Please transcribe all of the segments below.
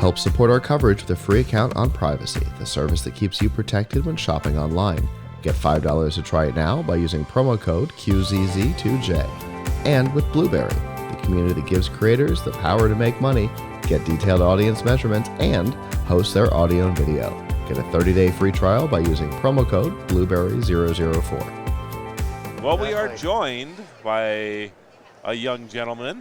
Help support our coverage with a free account on Privacy, the service that keeps you protected when shopping online. Get $5 to try it now by using promo code QZZ2J. And with Blueberry, the community that gives creators the power to make money, get detailed audience measurements, and host their audio and video. Get a 30-day free trial by using promo code Blueberry004. Well, we are joined by a young gentleman.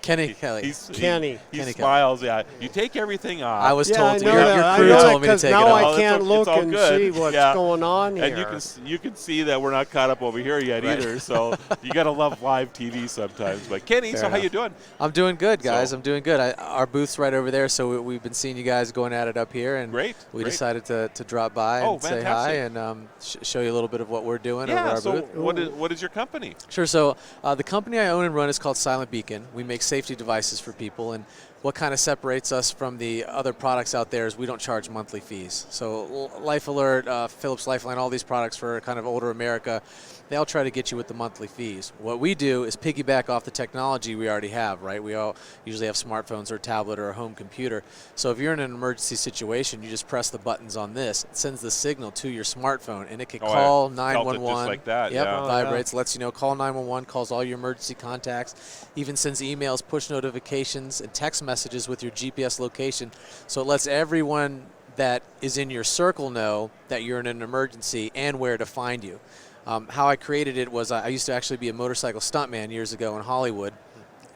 Kenny Kelly. He Kenny smiles. Yeah, you take everything off. I was told to. Your crew told me to take it now off. I can't look and see what's going on here. And you can see that we're not caught up over here yet either. So you gotta love live TV sometimes. But Kenny, Fair so enough. how you doing? I'm doing good, guys. I'm doing good. Our booth's right over there, so we've been seeing you guys going at it up here, and we decided to drop by and say hi and show you a little bit of what we're doing over our booth. What is your company? Sure. So the company I own and run is called Silent Beacon. We make safety devices for people, and what kind of separates us from the other products out there is we don't charge monthly fees. So Life Alert, Philips Lifeline, all these products for kind of older America, they all try to get you with the monthly fees. What we do is piggyback off the technology we already have, right? We all usually have smartphones or a tablet or a home computer. So if you're in an emergency situation, you just press the buttons on this. It sends the signal to your smartphone, and it can call 911. Just like that, Yep, vibrates, lets you know, call 911, calls all your emergency contacts, even sends emails, push notifications, and text messages with your GPS location. So it lets everyone that is in your circle know that you're in an emergency and where to find you. How I created it was I used to actually be a motorcycle stuntman years ago in Hollywood.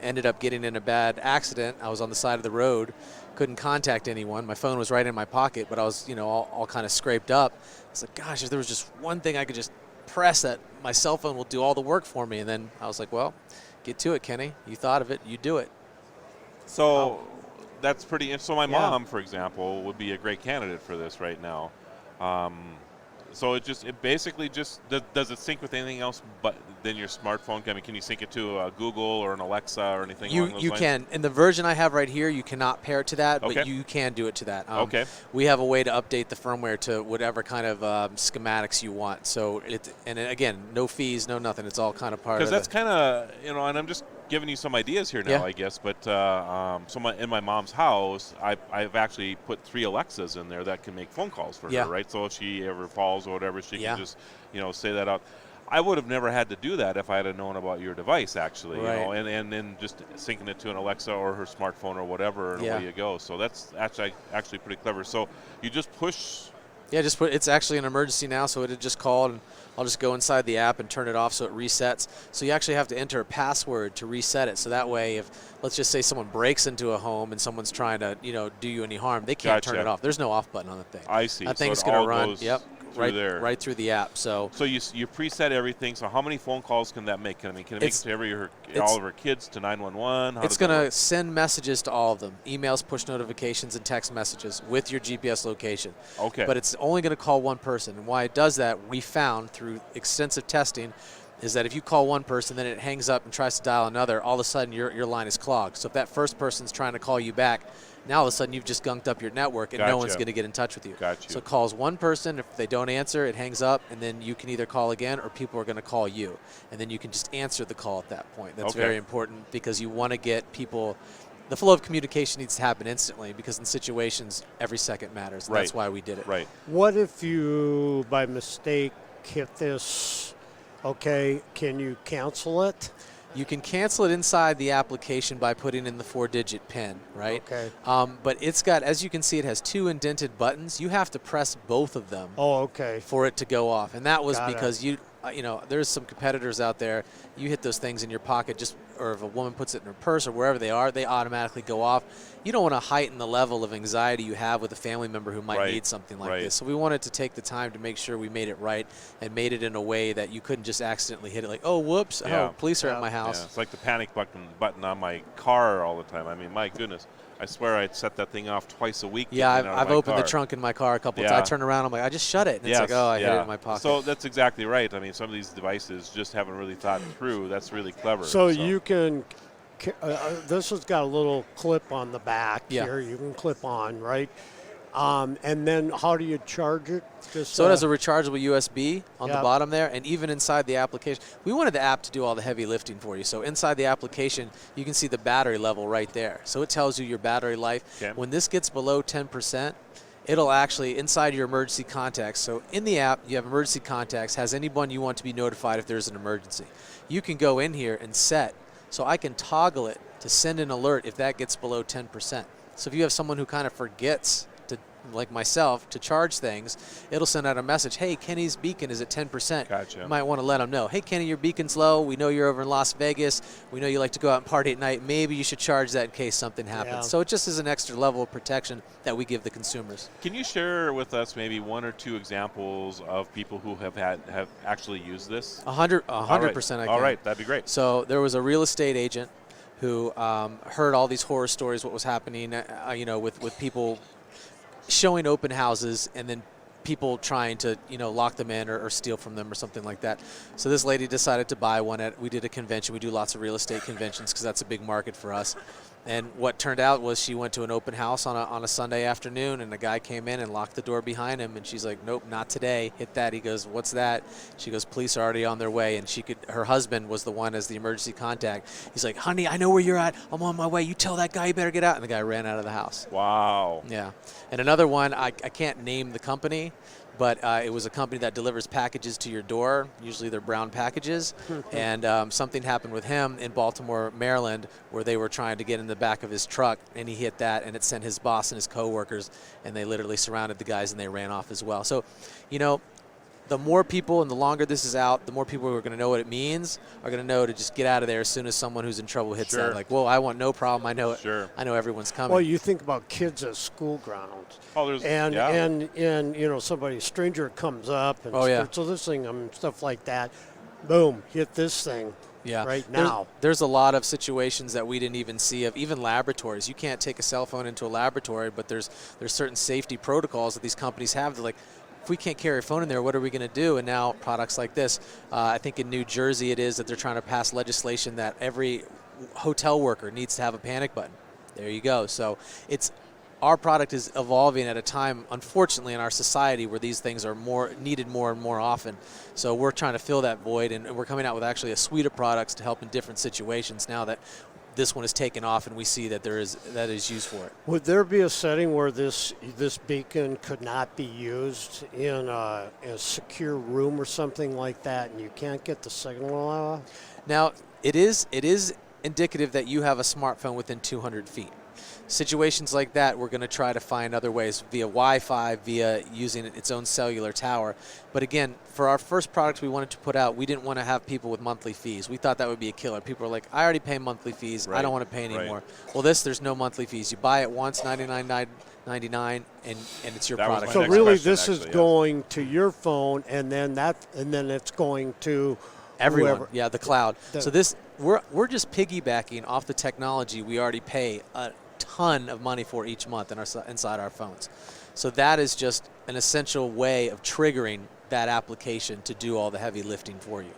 Ended up getting in a bad accident. I was on the side of the road, couldn't contact anyone. My phone was right in my pocket, but I was, all kind of scraped up. I was like, gosh, if there was just one thing I could just press, that my cell phone will do all the work for me. And then I was like, well, get to it, Kenny. You thought of it, you do it. So that's pretty. So my mom, for example, would be a great candidate for this right now. So it basically does it sync with anything else but than your smartphone? I mean, can you sync it to Google or an Alexa or anything along those You lines? can. In the version I have right here, you cannot pair it to that, but you can do it to that. We have a way to update the firmware to whatever kind of schematics you want. So again, no fees, no nothing. It's all kind of part of it. Because that's kind of, and I'm just giving you some ideas here now, I guess. But in my mom's house, I've actually put 3 Alexas in there that can make phone calls for her, right? So if she ever falls or whatever, she can just, say that out. I would have never had to do that if I had known about your device, actually, and then just syncing it to an Alexa or her smartphone or whatever, and away you go. So that's actually pretty clever. So you just push. Yeah, it's actually an emergency now, so it had just called, and I'll just go inside the app and turn it off so it resets. So you actually have to enter a password to reset it. So that way, if, let's just say someone breaks into a home and someone's trying to, do you any harm, they can't turn it off. There's no off button on the thing. I see. That thing's going to run, right through the app. So you preset everything. So how many phone calls can that make? Can it make it to all of her kids, to 911? It's going to send messages to all of them, emails, push notifications, and text messages with your GPS location. Okay. But it's only going to call one person. And why it does that, we found through extensive testing, is that if you call one person, then it hangs up and tries to dial another, all of a sudden your line is clogged. So if that first person's trying to call you back, now all of a sudden you've just gunked up your network and no one's going to get in touch with you. So it calls one person. If they don't answer, it hangs up, and then you can either call again or people are going to call you. And then you can just answer the call at that point. That's very important, because you want to get people – the flow of communication needs to happen instantly, because in situations, every second matters. And that's why we did it. Right. What if you, by mistake, hit this, can you cancel it? You can cancel it inside the application by putting in the 4-digit PIN, right? Okay. But it's got, as you can see, it has 2 indented buttons. You have to press both of them for it to go off. And that was because there's some competitors out there, you hit those things in your pocket, or if a woman puts it in her purse or wherever they are, they automatically go off. You don't want to heighten the level of anxiety you have with a family member who might need something like this. So we wanted to take the time to make sure we made it right and made it in a way that you couldn't just accidentally hit it like, oh, whoops, police are at my house. Yeah, it's like the panic button on my car all the time. I mean, my goodness. I swear I'd set that thing off twice a week. Yeah, I've opened the trunk in my car a couple of times. I turn around, I'm like, I just shut it. And it's like, oh, I hit it in my pocket. So that's exactly right. I mean, some of these devices just haven't really thought through. That's really clever. So you can, this has got a little clip on the back here you can clip on, right? And then how do you charge it? Just, So it has a rechargeable USB on the Yep. bottom there, and even inside the application. We wanted the app to do all the heavy lifting for you. So inside the application, you can see the battery level right there. So it tells you your battery life. Okay. When this gets below 10%, it'll actually, inside your emergency contacts, so in the app, you have emergency contacts, has anyone you want to be notified if there's an emergency. You can go in here and set, so I can toggle it to send an alert if that gets below 10%. So if you have someone who kind of forgets, like myself, to charge things, it'll send out a message, hey, Kenny's beacon is at 10%. Gotcha. You might want to let them know, hey, Kenny, your beacon's low. We know you're over in Las Vegas. We know you like to go out and party at night. Maybe you should charge that in case something happens. Yeah. So it just is an extra level of protection that we give the consumers. Can you share with us maybe 1 or 2 examples of people who have actually used this? 100% All I right. can. All right, that'd be great. So there was a real estate agent who heard all these horror stories, what was happening, with people showing open houses and then people trying to, lock them in or steal from them or something like that. So this lady decided to buy one. We did a convention. We do lots of real estate conventions because that's a big market for us. And what turned out was she went to an open house on a Sunday afternoon, and a guy came in and locked the door behind him. And she's like, "Nope, not today. Hit that." He goes, "What's that?" She goes, "Police are already on their way." And her husband was the one as the emergency contact. He's like, "Honey, I know where you're at. I'm on my way. You tell that guy you better get out." And the guy ran out of the house. Wow. Yeah. And another one, I can't name the company, but it was a company that delivers packages to your door. Usually they're brown packages. And something happened with him in Baltimore, Maryland, where they were trying to get in the back of his truck, and he hit that, and it sent his boss and his coworkers, and they literally surrounded the guys, and they ran off as well. So, the more people and the longer this is out, the more people who are going to know what it means are going to know to just get out of there as soon as someone who's in trouble hits Sure. that. Like, whoa, I want no problem. I know it. Sure. I know everyone's coming. Well, you think about kids at school grounds. Oh, there's And somebody, a stranger comes up and Oh, yeah. starts listening and stuff like that. Boom, hit this thing. Yeah. Right now. There's a lot of situations that we didn't even see of, even laboratories. You can't take a cell phone into a laboratory, but there's certain safety protocols that these companies have. They're like, if we can't carry a phone in there, what are we going to do? And now products like this, I think in New Jersey it is that they're trying to pass legislation that every hotel worker needs to have a panic button. There you go. So our product is evolving at a time, unfortunately, in our society where these things are needed more and more often. So we're trying to fill that void, and we're coming out with actually a suite of products to help in different situations now that this one is taken off and we see that that is used for it. Would there be a setting where this beacon could not be used in a secure room or something like that, and you can't get the signal out? Now, it is indicative that you have a smartphone within 200 feet. Situations like that, we're going to try to find other ways via Wi-Fi, via using its own cellular tower. But again, for our first product we wanted to put out, we didn't want to have people with monthly fees. We thought that would be a killer. People are like, I already pay monthly fees. I don't want to pay anymore. Well, there's no monthly fees. You buy it once, $99.99, and it's your product. So really, this is going to your phone, and then it's going to everyone. Whoever. Yeah, the cloud. So we're just piggybacking off the technology we already pay a ton of money for each month inside our phones. So that is just an essential way of triggering that application to do all the heavy lifting for you.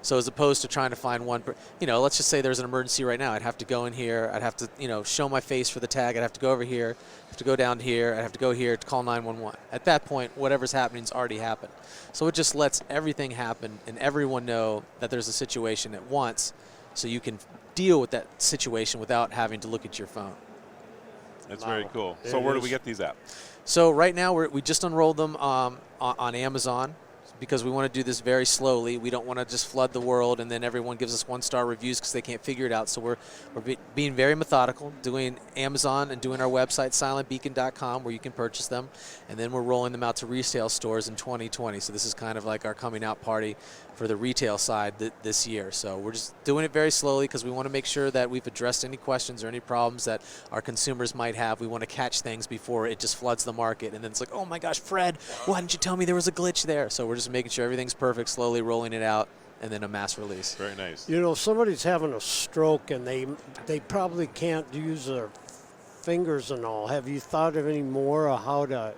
So as opposed to trying to find one, let's just say there's an emergency right now. I'd have to go in here. I'd have to, show my face for the tag. I'd have to go over here. I'd have to go down here. I'd have to go here to call 911. At that point, whatever's happening's already happened. So it just lets everything happen and everyone know that there's a situation at once, so you can deal with that situation without having to look at your phone. That's very cool. So where do we get these at? So right now we just unrolled them on Amazon, because we want to do this very slowly. We don't want to just flood the world and then everyone gives us 1-star reviews because they can't figure it out. So we're being very methodical, doing Amazon and doing our website, silentbeacon.com, where you can purchase them. And then we're rolling them out to retail stores in 2020. So this is kind of like our coming out party for the retail side this year. So we're just doing it very slowly because we want to make sure that we've addressed any questions or any problems that our consumers might have. We want to catch things before it just floods the market. And then it's like, oh my gosh, Fred, why didn't you tell me there was a glitch there? So we're just making sure everything's perfect, slowly rolling it out, and then a mass release. Very nice. Somebody's having a stroke and they probably can't use their fingers and all. Have you thought of any more of how to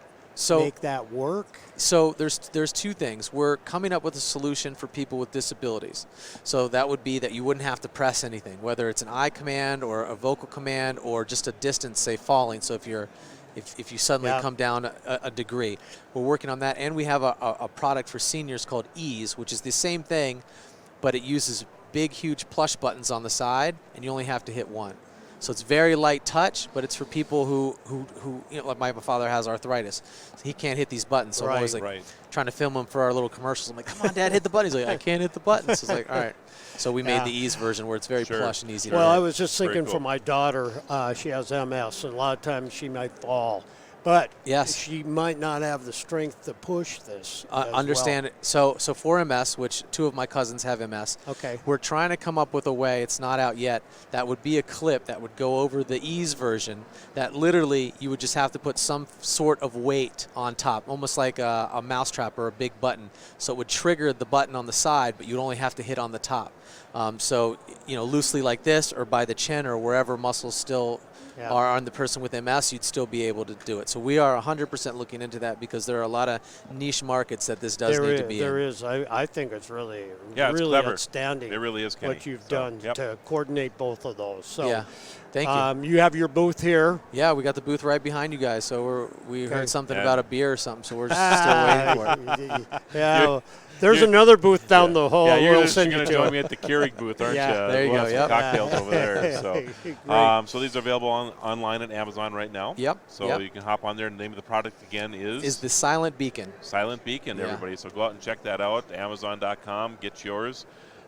make that work? So there's two things. We're coming up with a solution for people with disabilities. So that would be that you wouldn't have to press anything, whether it's an eye command or a vocal command or just a distance, say, falling. So if you're if you suddenly come down a degree. We're working on that, and we have a product for seniors called EASE, which is the same thing, but it uses big, huge plush buttons on the side, and you only have to hit one. So it's very light touch, but it's for people who like my father has arthritis. So he can't hit these buttons. So I'm always like trying to film him for our little commercials. I'm like, come on, Dad, hit the button. He's like, I can't hit the buttons. So it's like, all right. So we made the EASE version where it's very plush and easy to hit. Well, I was just thinking for my daughter, she has MS, and a lot of times she might fall. But she might not have the strength to push this. Understand it. So for MS, which 2 of my cousins have MS, we're trying to come up with a way, it's not out yet, that would be a clip that would go over the EASE version that literally you would just have to put some sort of weight on top, almost like a mousetrap or a big button. So it would trigger the button on the side, but you'd only have to hit on the top. So, loosely like this or by the chin or wherever muscles still are on the person with MS, you'd still be able to do it. So we are 100% looking into that because there are a lot of niche markets that this does need to be in. There is. I think it's really, it's really clever. Outstanding. It really is, Kenny. What you've done to coordinate both of those. So, thank you. You have your booth here. Yeah, we got the booth right behind you guys. So we heard something about a beer or something, so we're just still waiting for it. There's another booth down the hall. Yeah, you're we'll going to join me at the Keurig booth, aren't you? There you go. Some cocktails over there. So these are available online at Amazon right now. So you can hop on there. The name of the product again is the Silent Beacon. Silent Beacon, everybody. So go out and check that out. Amazon.com. Get yours.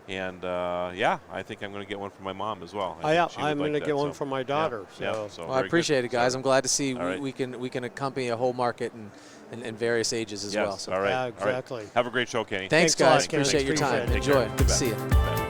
And I think I'm going to get one for my mom as well. I'm going to get one for my daughter. So I appreciate it, guys. I'm glad to see we can accompany a whole market and various ages as well. So. All right. Exactly. Have a great show, Kenny. Thanks guys. Appreciate your time. Enjoy. Good to see you.